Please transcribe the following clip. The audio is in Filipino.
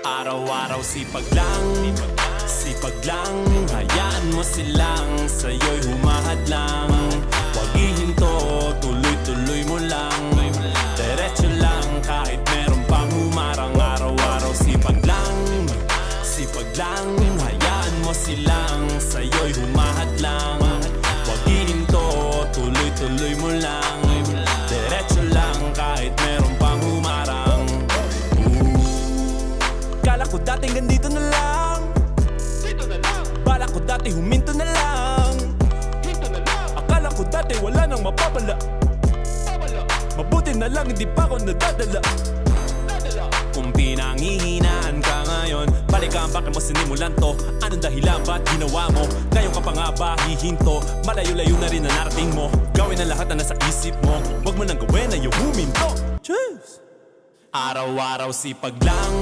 Araw-araw sipag lang, sipag lang. Hayaan mo silang sa'yo'y humahadlang. Huwag ihinto, tuloy-tuloy mo lang. Diretso lang kahit meron pang humarang. Araw-araw sipag lang, sipag lang. Hayaan mo silang sa'yo'y humahadlang. Huwag ihinto, tuloy-tuloy mo lang. Diretso lang kahit meron pang humarang. Kala ko dati ganito na lang, dito na lang. Bala ko dati huminto na lang, hinto na lang. Akala ko dati wala nang mapapala, mabuti na lang hindi pa ako nadadala. Kung pinanghihinaan ka ngayon, balikan bakit mo sinimulan to. Anong dahilan ba't ginawa mo? Ngayon ka pa nga ba hihinto? Malayo-layo na rin na narating mo. Gawin ang lahat na nasa isip mo. Huwag mo nang gawin na yung huminto. Cheers! Araw-araw sipag lang,